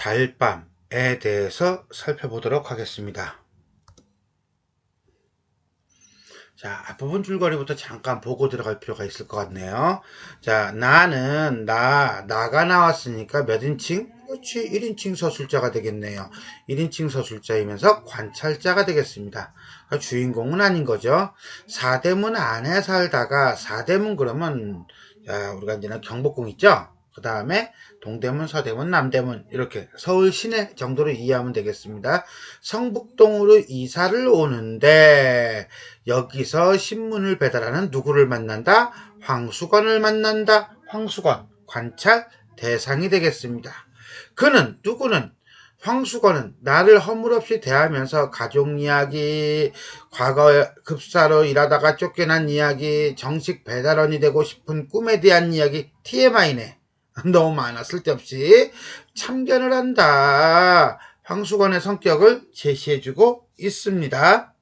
달밤에 대해서 살펴보도록 하겠습니다. 자, 앞부분 줄거리부터 잠깐 보고 들어갈 필요가 있을 것 같네요. 자, 나가 나왔으니까 몇 인칭? 그렇지, 1인칭 서술자가 되겠네요. 1인칭 서술자이면서 관찰자가 되겠습니다. 주인공은 아닌 거죠. 사대문 안에 살다가, 사대문 그러면, 자, 우리가 이제는 경복궁 있죠? 그 다음에 동대문, 서대문, 남대문 이렇게 서울 시내 정도로 이해하면 되겠습니다. 성북동으로 이사를 오는데 여기서 신문을 배달하는 누구를 만난다? 황수건을 만난다. 황수건, 관찰 대상이 되겠습니다. 누구는 황수건은 나를 허물없이 대하면서 가족 이야기, 과거 급사로 일하다가 쫓겨난 이야기, 정식 배달원이 되고 싶은 꿈에 대한 이야기, TMI네. 너무 많아. 쓸데없이 참견을 한다. 황수건의 성격을 제시해주고 있습니다.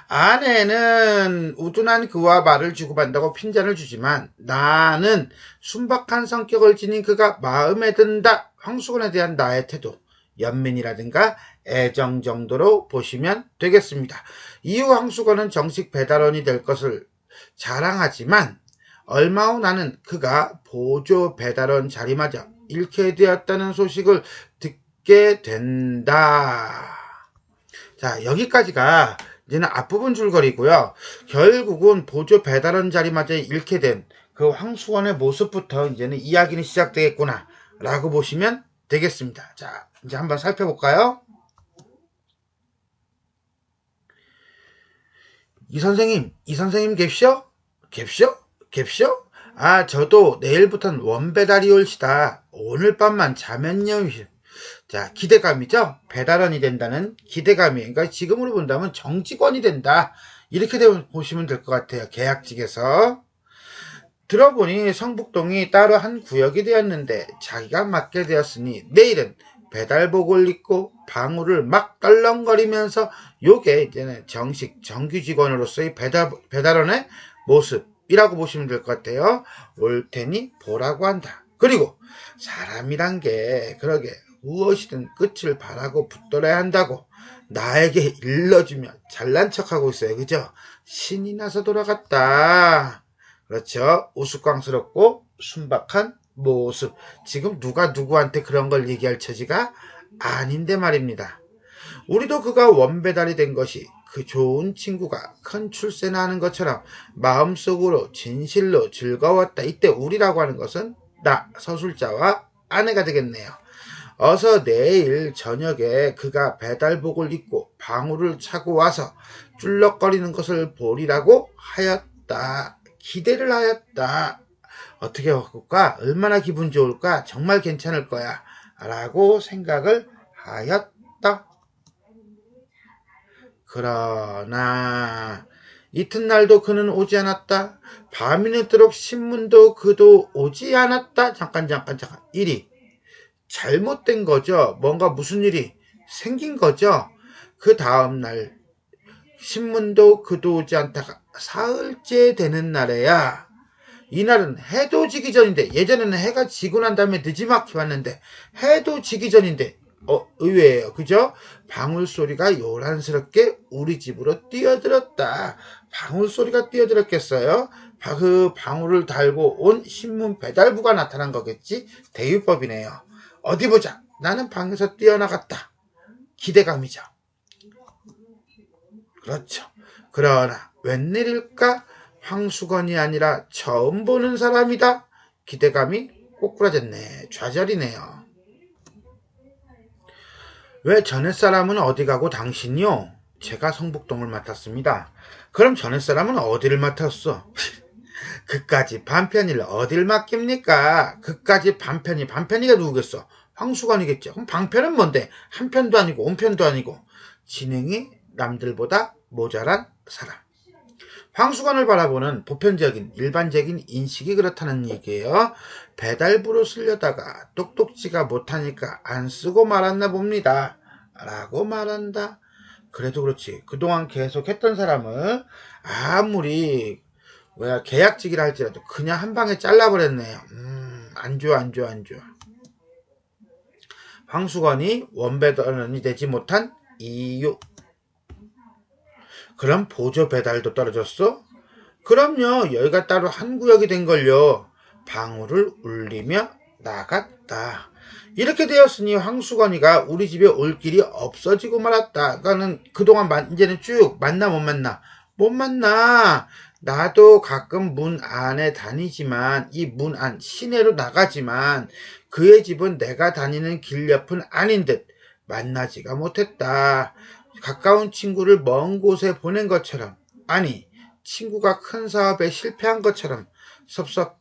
아내는 우둔한 그와 말을 주고받는다고 핀잔을 주지만 나는 순박한 성격을 지닌 그가 마음에 든다. 황수건에 대한 나의 태도, 연민이라든가 애정 정도로 보시면 되겠습니다. 이후 황수건은 정식 배달원이 될 것을 자랑하지만 얼마 후 나는 그가 보조 배달원 자리마저 잃게 되었다는 소식을 듣게 된다. 자, 여기까지가 이제는 앞부분 줄거리고요. 결국은 보조 배달원 자리마저 잃게 된 그 황수건의 모습부터 이제는 이야기는 시작되겠구나 라고 보시면 되겠습니다. 자, 이제 한번 살펴볼까요? 이 선생님 갭쇼? 갭쇼? 아, 저도 내일부터는 원배달이 올시다. 오늘 밤만 자면요. 자, 기대감이죠? 배달원이 된다는 기대감이. 그러니까 지금으로 본다면 정직원이 된다. 이렇게 보시면 될 것 같아요. 계약직에서. 들어보니 성북동이 따로 한 구역이 되었는데 자기가 맡게 되었으니 내일은 배달복을 입고 방울을 막 떨렁거리면서 요게 이제는 정식 정규직원으로서의 배달원의 모습이라고 보시면 될 것 같아요. 올 테니 보라고 한다. 그리고 사람이란 게 그러게 무엇이든 끝을 바라고 붙들어야 한다고 나에게 일러주며 잘난 척하고 있어요. 그죠? 신이 나서 돌아갔다. 그렇죠. 우스꽝스럽고 순박한 모습. 지금 누가 누구한테 그런 걸 얘기할 처지가 아닌데 말입니다. 우리도 그가 원배달이 된 것이 그 좋은 친구가 큰 출세나 하는 것처럼 마음속으로 진실로 즐거웠다. 이때 우리라고 하는 것은 나 서술자와 아내가 되겠네요. 어서 내일 저녁에 그가 배달복을 입고 방울을 차고 와서 쭈럭거리는 것을 보리라고 하였다. 기대를 하였다. 어떻게 할까? 얼마나 기분 좋을까? 정말 괜찮을 거야. 라고 생각을 하였다. 그러나 이튿날도 그는 오지 않았다. 밤이 늦도록 신문도 그도 오지 않았다. 잠깐. 일이 잘못된 거죠. 뭔가 무슨 일이 생긴 거죠. 그 다음날 신문도 그도 오지 않다가 사흘째 되는 날에야 이날은 해도 지기 전인데 예전에는 해가 지고 난 다음에 늦지막히 왔는데 해도 지기 전인데 의외예요. 그죠? 방울 소리가 요란스럽게 우리 집으로 뛰어들었다. 방울 소리가 뛰어들었겠어요? 그 방울을 달고 온 신문 배달부가 나타난 거겠지? 대유법이네요. 어디 보자. 나는 방에서 뛰어나갔다. 기대감이죠. 그렇죠. 그러나 웬일일까? 황수건이 아니라 처음 보는 사람이다. 기대감이 꼬꾸라졌네. 좌절이네요. 왜 전에 사람은 어디 가고 당신이요? 제가 성북동을 맡았습니다. 그럼 전에 사람은 어디를 맡았어? 그까지 반편이를 어딜 맡깁니까? 그까지 반편이가 누구겠어? 황수건이겠죠. 그럼 방편은 뭔데? 한편도 아니고 온편도 아니고 지능이 남들보다 모자란 사람. 황수건을 바라보는 보편적인 일반적인 인식이 그렇다는 얘기예요. 배달부로 쓰려다가 똑똑지가 못하니까 안 쓰고 말았나 봅니다. 라고 말한다. 그래도 그렇지. 그동안 계속 했던 사람을 아무리 계약직이라 할지라도 그냥 한 방에 잘라버렸네요. 안 좋아. 황수건이 원배달원이 되지 못한 이유. 그럼 보조 배달도 떨어졌어? 그럼요. 여기가 따로 한 구역이 된걸요. 방울을 울리며 나갔다. 이렇게 되었으니 황수건이가 우리 집에 올 길이 없어지고 말았다. 그러니까는 그동안 이제는 쭉 만나 못 만나? 못 만나. 나도 가끔 문 안에 다니지만 이 문 안 시내로 나가지만 그의 집은 내가 다니는 길 옆은 아닌 듯 만나지가 못했다. 가까운 친구를 먼 곳에 보낸 것처럼, 아니 친구가 큰 사업에 실패한 것처럼 섭섭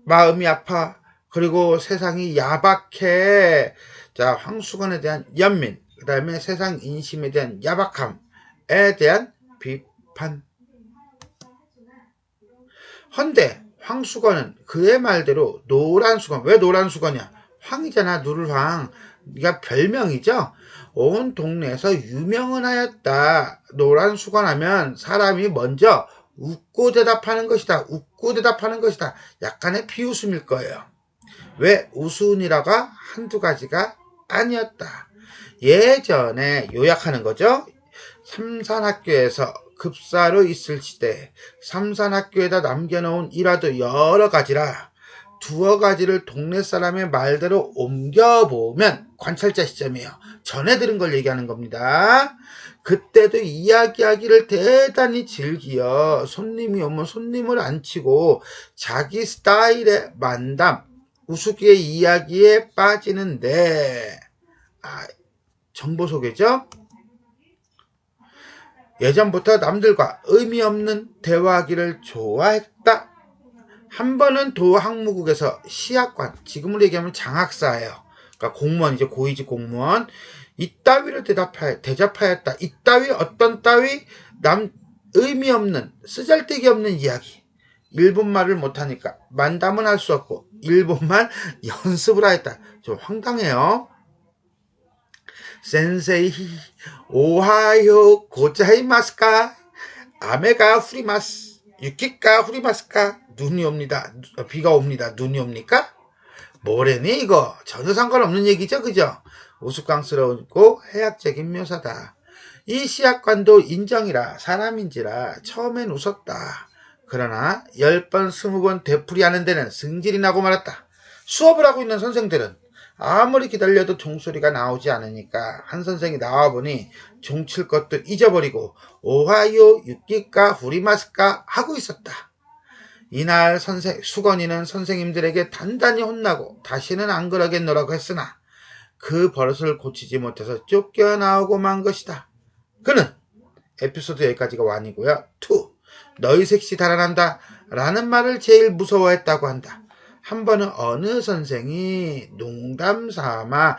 마음이 아파. 그리고 세상이 야박해. 자, 황수건에 대한 연민, 그 다음에 세상 인심에 대한 야박함에 대한 비판. 헌데 황수건은 그의 말대로 노란 수건. 왜 노란 수건이야? 황이잖아. 누를황. 네가 별명이죠. 온 동네에서 유명은 하였다. 노란 수건 하면 사람이 먼저 웃고 대답하는 것이다. 웃고 대답하는 것이다. 약간의 비웃음일 거예요. 왜 우스운이라가 한두 가지가 아니었다. 예전에 요약하는 거죠. 삼산학교에서 급사로 있을 시대 삼산학교에다 남겨놓은 일화도 여러 가지라 두어 가지를 동네 사람의 말대로 옮겨보면 관찰자 시점이에요. 전에 들은 걸 얘기하는 겁니다. 그때도 이야기하기를 대단히 즐기어 손님이 오면 손님을 안 치고 자기 스타일의 만담, 우스개의 이야기에 빠지는데 정보 소개죠. 예전부터 남들과 의미 없는 대화하기를 좋아했다. 한 번은 도항무국에서 시학관, 지금으로 얘기하면 장학사예요. 그러니까 공무원이죠. 고위직 공무원. 이따위로 대접하였다. 이따위 어떤 따위 의미 없는 쓰잘데기 없는 이야기. 일본말을 못하니까 만담은 할 수 없고 일본말 연습을 하였다. 좀 황당해요. 센세이 오하요 고자이마스까? 아메가 후리마스 유키가 후리마스까? 눈이 옵니다. 비가 옵니다. 눈이 옵니까? 뭐래니 이거? 전혀 상관없는 얘기죠. 그죠? 우스꽝스러우고 해학적인 묘사다. 이 시학관도 인정이라 사람인지라 처음엔 웃었다. 그러나 10번 20번 되풀이하는 데는 승질이 나고 말았다. 수업을 하고 있는 선생들은 아무리 기다려도 종소리가 나오지 않으니까 한 선생이 나와보니 종칠 것도 잊어버리고 오하요 유키까 후리마스까 하고 있었다. 이날 수건이는 선생님들에게 단단히 혼나고 다시는 안 그러겠노라고 했으나 그 버릇을 고치지 못해서 쫓겨나오고 만 것이다. 그는 에피소드 여기까지가 1이고요. 2. 너희 색시 달아난다 라는 말을 제일 무서워했다고 한다. 한 번은 어느 선생이 농담 삼아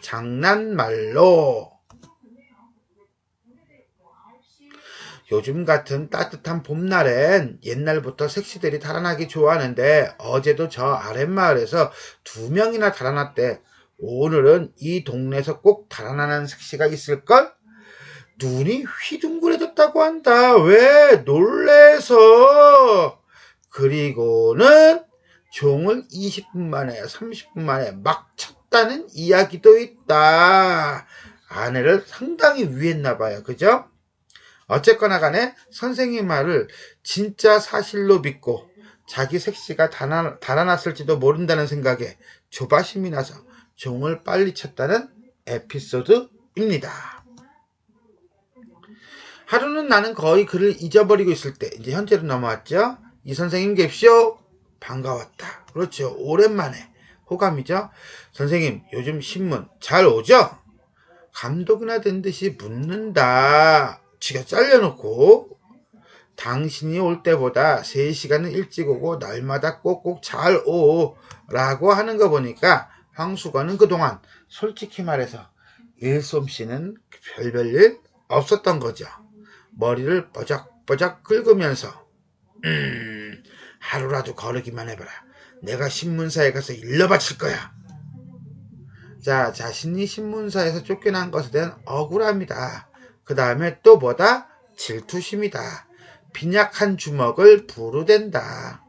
장난말로 요즘 같은 따뜻한 봄날엔 옛날부터 색시들이 달아나기 좋아하는데 어제도 저 아랫마을에서 2명이나 달아났대. 오늘은 이 동네에서 꼭 달아나는 색시가 있을걸? 눈이 휘둥그레졌다고 한다. 왜? 놀래서. 그리고는 종을 20분 만에 30분 만에 막 쳤다는 이야기도 있다. 아내를 상당히 위했나 봐요. 그죠? 어쨌거나 간에 선생님 말을 진짜 사실로 믿고 자기 색시가 달아났을지도 모른다는 생각에 조바심이 나서 종을 빨리 쳤다는 에피소드입니다. 하루는 나는 거의 그를 잊어버리고 있을 때 이제 현재로 넘어왔죠. 이 선생님 계십시오. 반가웠다. 그렇죠. 오랜만에 호감이죠. 선생님 요즘 신문 잘 오죠? 감독이나 된 듯이 묻는다. 지가 잘려놓고 당신이 올 때보다 3시간은 일찍 오고 날마다 꼭꼭 잘 오 라고 하는 거 보니까 황수건은 그동안 솔직히 말해서 일솜씨는 별별일 없었던 거죠. 머리를 뻐적뻐적 긁으면서 하루라도 거르기만 해봐라. 내가 신문사에 가서 일러 바칠 거야. 자, 자신이 신문사에서 쫓겨난 것에 대한 억울함이다. 그 다음에 또 뭐다? 질투심이다. 빈약한 주먹을 부르댄다.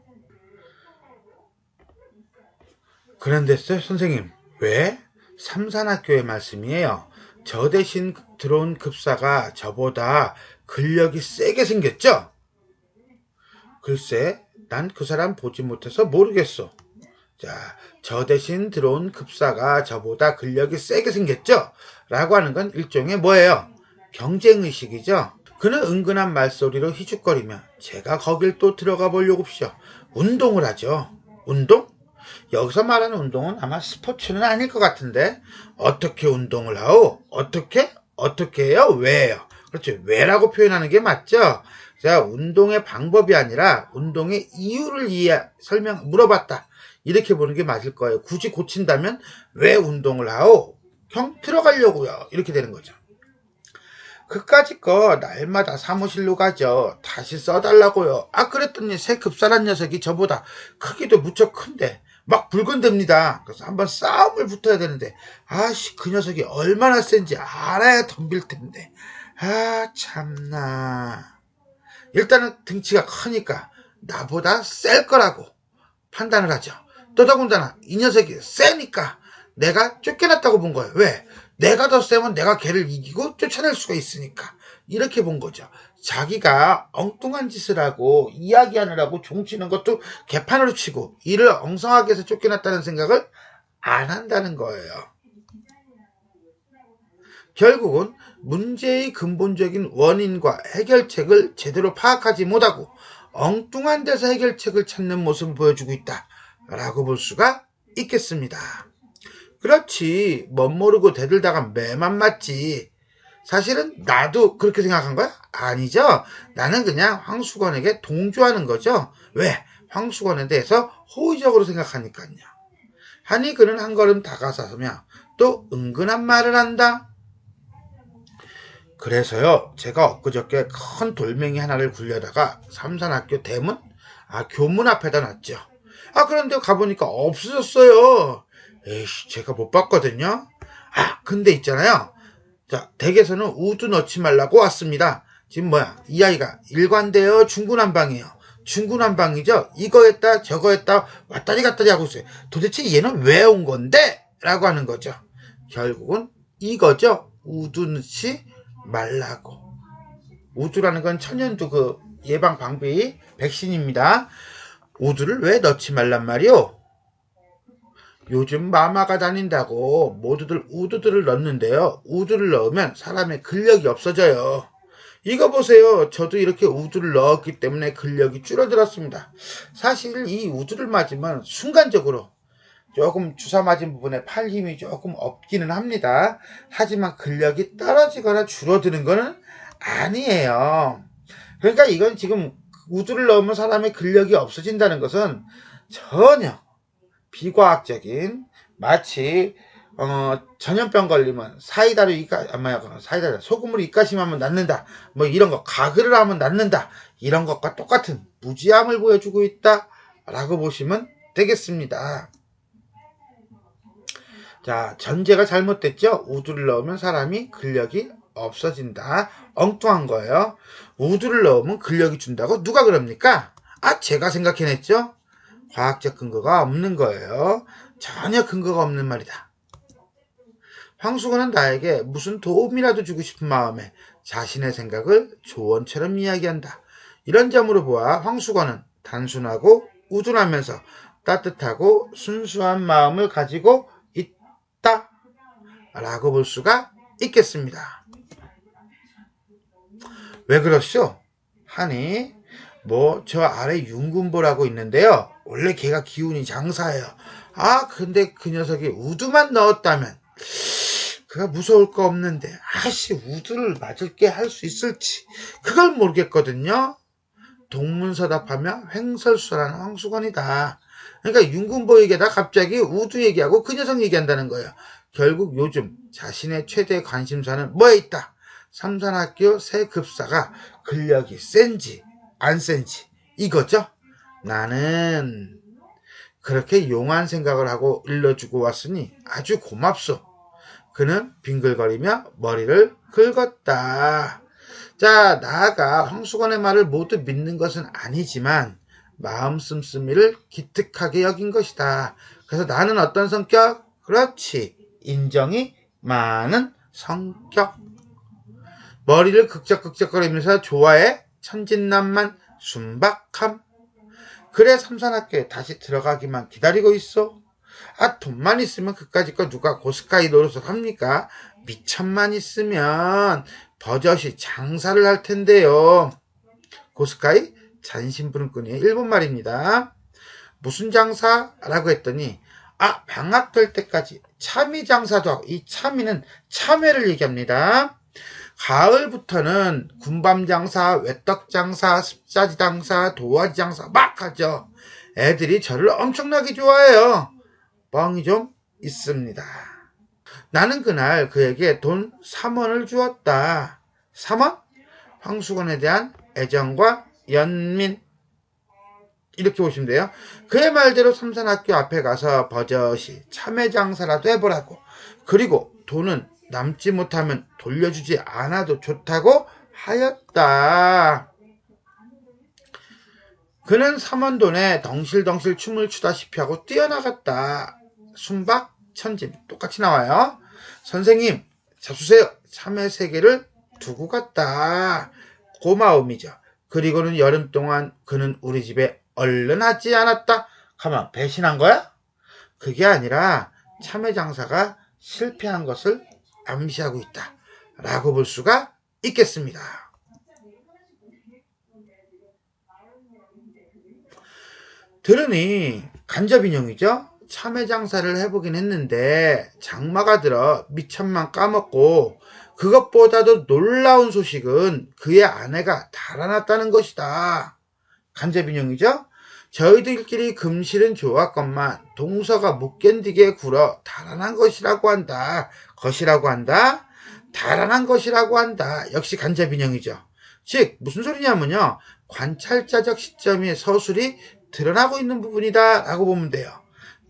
그런데 선생님 왜? 삼산학교의 말씀이에요. 저 대신 들어온 급사가 저보다 근력이 세게 생겼죠? 글쎄, 난 그 사람 보지 못해서 모르겠어. 자, 저 대신 들어온 급사가 저보다 근력이 세게 생겼죠? 라고 하는 건 일종의 뭐예요? 경쟁의식이죠? 그는 은근한 말소리로 희죽거리며 제가 거길 또 들어가 보려고 합시오. 운동을 하죠. 운동? 여기서 말하는 운동은 아마 스포츠는 아닐 것 같은데 어떻게 운동을 하오? 어떻게 해요? 왜요? 그렇죠. 왜라고 표현하는 게 맞죠? 자, 운동의 방법이 아니라 운동의 이유를 물어봤다. 이렇게 보는 게 맞을 거예요. 굳이 고친다면 왜 운동을 하오? 형 들어가려고요. 이렇게 되는 거죠. 그까짓 거 날마다 사무실로 가죠. 다시 써달라고요. 그랬더니 새 급사란 녀석이 저보다 크기도 무척 큰데 막 불건듭니다. 그래서 한번 싸움을 붙어야 되는데 그 녀석이 얼마나 센지 알아야 덤빌 텐데 참나. 일단은 등치가 크니까 나보다 셀 거라고 판단을 하죠. 더더군다나 이 녀석이 세니까 내가 쫓겨났다고 본 거예요. 왜? 내가 더 세면 내가 걔를 이기고 쫓아낼 수가 있으니까. 이렇게 본 거죠. 자기가 엉뚱한 짓을 하고 이야기하느라고 종치는 것도 개판으로 치고 이를 엉성하게 해서 쫓겨났다는 생각을 안 한다는 거예요. 결국은 문제의 근본적인 원인과 해결책을 제대로 파악하지 못하고 엉뚱한 데서 해결책을 찾는 모습을 보여주고 있다라고 볼 수가 있겠습니다. 그렇지, 멋모르고 대들다가 매만 맞지. 사실은 나도 그렇게 생각한 거야? 아니죠. 나는 그냥 황수건에게 동조하는 거죠. 왜? 황수건에 대해서 호의적으로 생각하니까요. 하니 그는 한 걸음 다가서며 또 은근한 말을 한다. 그래서요, 제가 엊그저께 큰 돌멩이 하나를 굴려다가 삼산학교 대문? 교문 앞에다 놨죠. 그런데 가보니까 없어졌어요. 에이씨, 제가 못 봤거든요. 근데 있잖아요. 자, 댁에서는 우두 넣지 말라고 왔습니다. 지금 이 아이가 일관되어 중구난방이에요. 중구난방이죠. 이거 했다 저거 했다 왔다리 갔다리 하고 있어요. 도대체 얘는 왜 온 건데? 라고 하는 거죠. 결국은 이거죠. 우두 넣지 말라고. 우두라는 건 천연두 예방 방비 백신입니다. 우두를 왜 넣지 말란 말이요? 요즘 마마가 다닌다고 모두들 우두들을 넣는데요. 우두를 넣으면 사람의 근력이 없어져요. 이거 보세요. 저도 이렇게 우두를 넣었기 때문에 근력이 줄어들었습니다. 사실 이 우두를 맞으면 순간적으로 조금 주사 맞은 부분에 팔 힘이 조금 없기는 합니다. 하지만 근력이 떨어지거나 줄어드는 거는 아니에요. 그러니까 이건 지금 우두를 넣으면 사람의 근력이 없어진다는 것은 전혀 비과학적인, 마치 전염병 걸리면 소금으로 입가심하면 낫는다, 이런 거, 가글을 하면 낫는다, 이런 것과 똑같은 무지함을 보여주고 있다 라고 보시면 되겠습니다. 자, 전제가 잘못됐죠. 우두를 넣으면 사람이 근력이 없어진다. 엉뚱한 거예요. 우두를 넣으면 근력이 준다고 누가 그럽니까? 제가 생각해냈죠. 과학적 근거가 없는 거예요. 전혀 근거가 없는 말이다. 황수건은 나에게 무슨 도움이라도 주고 싶은 마음에 자신의 생각을 조언처럼 이야기한다. 이런 점으로 보아 황수건은 단순하고 우둔하면서 따뜻하고 순수한 마음을 가지고 있다 라고 볼 수가 있겠습니다. 왜 그러시오? 하니 저 아래 윤군보라고 있는데요. 원래 걔가 기운이 장사예요. 근데 그 녀석이 우두만 넣었다면 그가 무서울 거 없는데 우두를 맞을 게 할 수 있을지 그걸 모르겠거든요. 동문서답하며 횡설수설하는 황수건이다. 그러니까 윤군보에게다 갑자기 우두 얘기하고 그 녀석 얘기한다는 거예요. 결국 요즘 자신의 최대 관심사는 뭐에 있다? 삼산학교 새 급사가 근력이 센지 안 센지 이거죠. 나는 그렇게 용한 생각을 하고 일러주고 왔으니 아주 고맙소. 그는 빙글거리며 머리를 긁었다. 자, 나아가 황수건의 말을 모두 믿는 것은 아니지만 마음 씀씀이를 기특하게 여긴 것이다. 그래서 나는 어떤 성격? 그렇지, 인정이 많은 성격. 머리를 극적극적거리면서 좋아해 천진난만 순박함. 그래 삼산학교에 다시 들어가기만 기다리고 있어. 돈만 있으면 그까짓 거 누가 고스카이 노릇을 합니까? 미천만 있으면 버젓이 장사를 할 텐데요. 고스카이? 잔심부름꾼이에요. 일본 말입니다. 무슨 장사라고 했더니 방학될 때까지 참외 장사도 하고, 이 참외는 참외를 얘기합니다. 가을부터는 군밤 장사, 외떡 장사, 습자지 장사, 도화지 장사 막 하죠. 애들이 저를 엄청나게 좋아해요. 뻥이 좀 있습니다. 나는 그날 그에게 돈 3원을 주었다. 3원? 황수건에 대한 애정과 연민. 이렇게 보시면 돼요. 그의 말대로 삼산학교 앞에 가서 버젓이 참외 장사라도 해보라고. 그리고 돈은 남지 못하면 돌려주지 않아도 좋다고 하였다. 그는 3원 돈에 덩실덩실 춤을 추다시피 하고 뛰어나갔다. 순박, 천진 똑같이 나와요. 선생님 잡수세요. 참외 3개를 두고 갔다. 고마움이죠. 그리고는 여름 동안 그는 우리 집에 얼른 하지 않았다. 가만, 배신한 거야? 그게 아니라 참외 장사가 실패한 것을 암시하고 있다 라고 볼 수가 있겠습니다. 들으니 간접인용이죠. 참외 장사를 해보긴 했는데 장마가 들어 미천만 까먹고, 그것보다도 놀라운 소식은 그의 아내가 달아났다는 것이다. 간접인용이죠. 저희들끼리 금실은 좋았건만 동서가 못 견디게 굴어 달아난 것이라고 한다. 달아난 것이라고 한다. 역시 간접인용이죠. 즉 무슨 소리냐면요, 관찰자적 시점의 서술이 드러나고 있는 부분이다 라고 보면 돼요.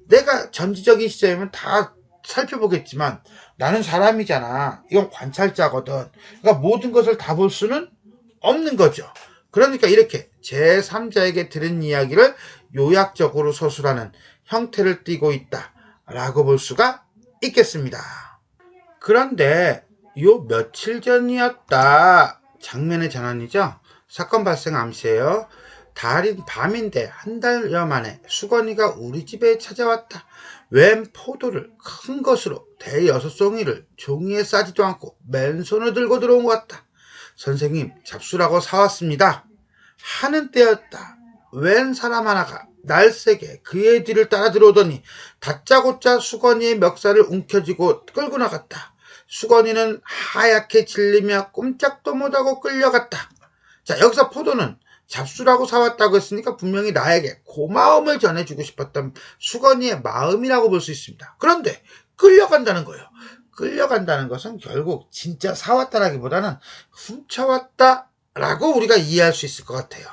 내가 전지적인 시점이면 다 살펴보겠지만 나는 사람이잖아. 이건 관찰자거든. 그러니까 모든 것을 다 볼 수는 없는 거죠. 그러니까 이렇게 제3자에게 들은 이야기를 요약적으로 서술하는 형태를 띠고 있다 라고 볼 수가 있겠습니다. 그런데 요 며칠 전이었다. 장면의 전환이죠. 사건 발생 암시예요. 밤인데 한 달여 만에 수건이가 우리 집에 찾아왔다. 웬 포도를 큰 것으로 대6송이를 종이에 싸지도 않고 맨손을 들고 들어온 것 같다. 선생님 잡수라고 사왔습니다 하는 때였다. 웬 사람 하나가 날쌔게 그의 뒤를 따라 들어오더니 다짜고짜 수건이의 멱살을 움켜쥐고 끌고 나갔다. 수건이는 하얗게 질리며 꼼짝도 못하고 끌려갔다. 자, 여기서 포도는 잡수라고 사왔다고 했으니까 분명히 나에게 고마움을 전해주고 싶었던 수건이의 마음이라고 볼 수 있습니다. 그런데 끌려간다는 거예요. 끌려간다는 것은 결국 진짜 사왔다라기보다는 훔쳐왔다라고 우리가 이해할 수 있을 것 같아요.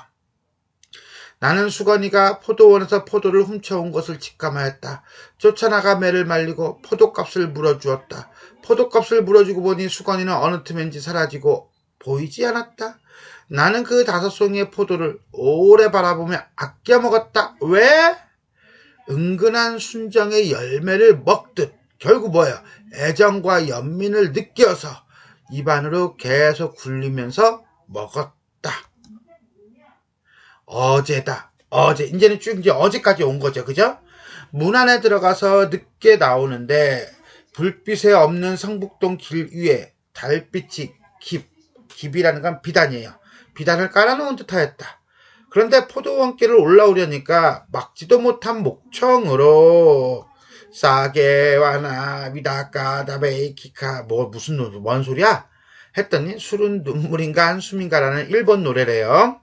나는 수건이가 포도원에서 포도를 훔쳐온 것을 직감하였다. 쫓아나가 매를 말리고 포도값을 물어주었다. 포도값을 물어주고 보니 수건이는 어느 틈엔지 사라지고 보이지 않았다. 나는 그 5송이의 포도를 오래 바라보며 아껴 먹었다. 왜? 은근한 순정의 열매를 먹듯 결국 뭐예요? 애정과 연민을 느껴서 입안으로 계속 굴리면서 먹었다. 어제다. 이제는 쭉 이제 어제까지 온 거죠. 그죠? 문 안에 들어가서 늦게 나오는데 불빛에 없는 성북동 길 위에 달빛이 깁이라는 건 비단이에요. 비단을 깔아놓은 듯하였다. 그런데 포도원길을 올라오려니까 막지도 못한 목청으로 싸게와나 미다까다베이키카 뭔 소리야? 했더니 술은 눈물인가 한숨인가라는 일본 노래래요.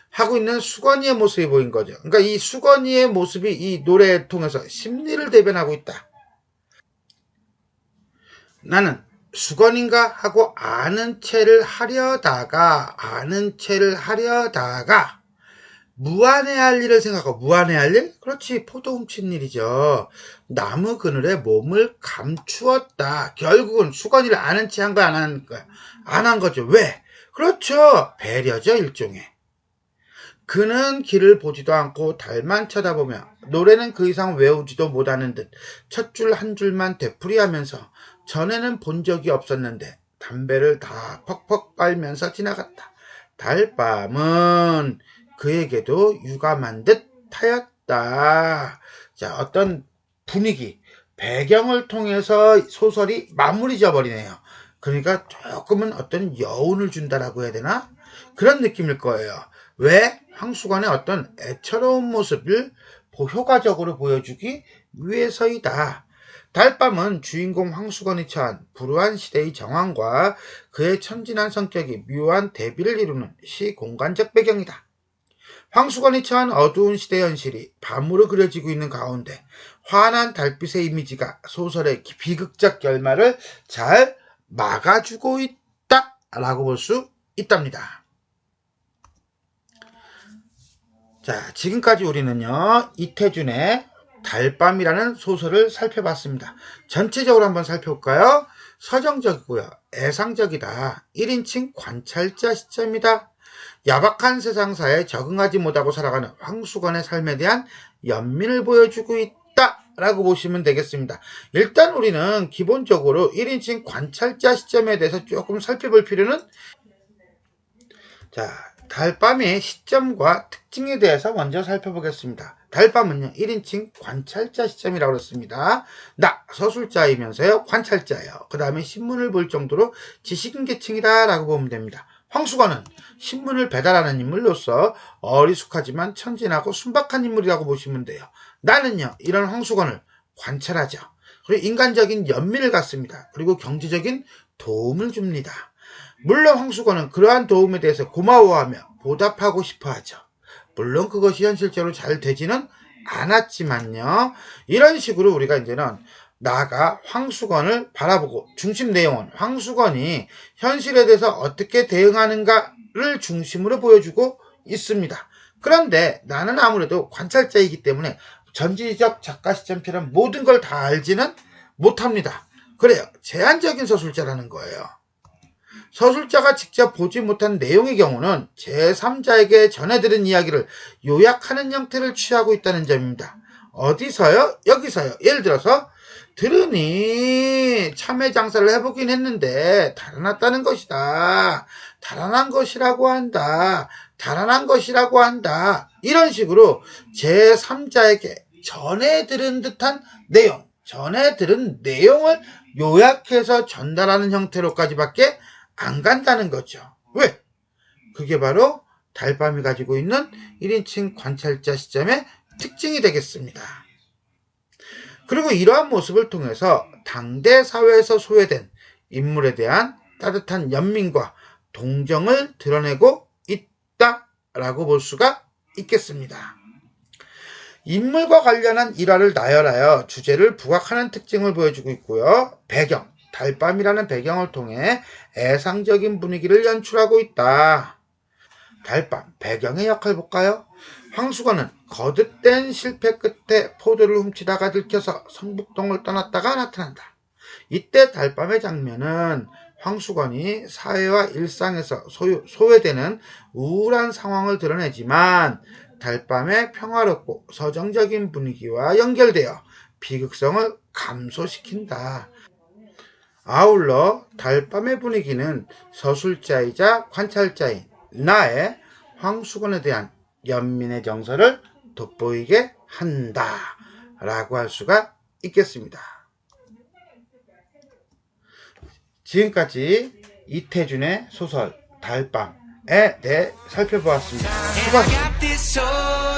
하고 있는 수건이의 모습이 보인 거죠. 그러니까 이 수건이의 모습이 이 노래를 통해서 심리를 대변하고 있다. 나는 수건인가 하고 아는 체를 하려다가 무안해할 일을 생각하고, 무안해할 일? 그렇지, 포도 훔친 일이죠. 나무 그늘에 몸을 감추었다. 결국은 수건이를 아는 체 한 거야, 안 한 거야? 안 한 거죠. 왜? 그렇죠, 배려죠, 일종의. 그는 길을 보지도 않고 달만 쳐다보며 노래는 그 이상 외우지도 못하는 듯 첫 줄 한 줄만 되풀이하면서 전에는 본 적이 없었는데 담배를 다 퍽퍽 빨면서 지나갔다. 달밤은 그에게도 유감한 듯 하였다. 자, 어떤 분위기, 배경을 통해서 소설이 마무리 져버리네요. 그러니까 조금은 어떤 여운을 준다라고 해야 되나? 그런 느낌일 거예요. 왜? 황수관의 어떤 애처로운 모습을 효과적으로 보여주기 위해서이다. 달밤은 주인공 황수건이 처한 불우한 시대의 정황과 그의 천진한 성격이 묘한 대비를 이루는 시공간적 배경이다. 황수건이 처한 어두운 시대 현실이 밤으로 그려지고 있는 가운데 환한 달빛의 이미지가 소설의 비극적 결말을 잘 막아주고 있다라고 볼 수 있답니다. 자, 지금까지 우리는요, 이태준의 달밤이라는 소설을 살펴봤습니다. 전체적으로 한번 살펴볼까요? 서정적이고요. 애상적이다. 1인칭 관찰자 시점이다. 야박한 세상사에 적응하지 못하고 살아가는 황수건의 삶에 대한 연민을 보여주고 있다라고 보시면 되겠습니다. 일단 우리는 기본적으로 1인칭 관찰자 시점에 대해서 조금 살펴볼 필요는 자, 달밤의 시점과 특징에 대해서 먼저 살펴보겠습니다. 달밤은요, 1인칭 관찰자 시점이라고 그랬습니다. 나, 서술자이면서요, 관찰자예요. 그 다음에 신문을 볼 정도로 지식인계층이다 라고 보면 됩니다. 황수건은 신문을 배달하는 인물로서 어리숙하지만 천진하고 순박한 인물이라고 보시면 돼요. 나는요, 이런 황수건을 관찰하죠. 그리고 인간적인 연민을 갖습니다. 그리고 경제적인 도움을 줍니다. 물론 황수건은 그러한 도움에 대해서 고마워하며 보답하고 싶어하죠. 물론 그것이 현실적으로 잘 되지는 않았지만요. 이런 식으로 우리가 이제는 나아가 황수건을 바라보고 중심 내용은 황수건이 현실에 대해서 어떻게 대응하는가를 중심으로 보여주고 있습니다. 그런데 나는 아무래도 관찰자이기 때문에 전지적 작가 시점처럼 모든 걸 다 알지는 못합니다. 그래요. 제한적인 서술자라는 거예요. 서술자가 직접 보지 못한 내용의 경우는 제3자에게 전해들은 이야기를 요약하는 형태를 취하고 있다는 점입니다. 어디서요? 여기서요. 예를 들어서 들으니 참외 장사를 해보긴 했는데 달아났다는 것이다. 달아난 것이라고 한다. 달아난 것이라고 한다. 이런 식으로 제3자에게 전해들은 듯한 내용, 전해들은 내용을 요약해서 전달하는 형태로까지밖에 안 간다는 거죠. 왜? 그게 바로 달밤이 가지고 있는 1인칭 관찰자 시점의 특징이 되겠습니다. 그리고 이러한 모습을 통해서 당대 사회에서 소외된 인물에 대한 따뜻한 연민과 동정을 드러내고 있다라고 볼 수가 있겠습니다. 인물과 관련한 일화를 나열하여 주제를 부각하는 특징을 보여주고 있고요. 배경, 달밤이라는 배경을 통해 애상적인 분위기를 연출하고 있다. 달밤, 배경의 역할 볼까요? 황수건은 거듭된 실패 끝에 포도를 훔치다가 들켜서 성북동을 떠났다가 나타난다. 이때 달밤의 장면은 황수건이 사회와 일상에서 소외되는 우울한 상황을 드러내지만 달밤의 평화롭고 서정적인 분위기와 연결되어 비극성을 감소시킨다. 아울러 달밤의 분위기는 서술자이자 관찰자인 나의 황수건에 대한 연민의 정서를 돋보이게 한다 라고 할 수가 있겠습니다. 지금까지 이태준의 소설 달밤에 대해 살펴보았습니다. 수고하셨습니다.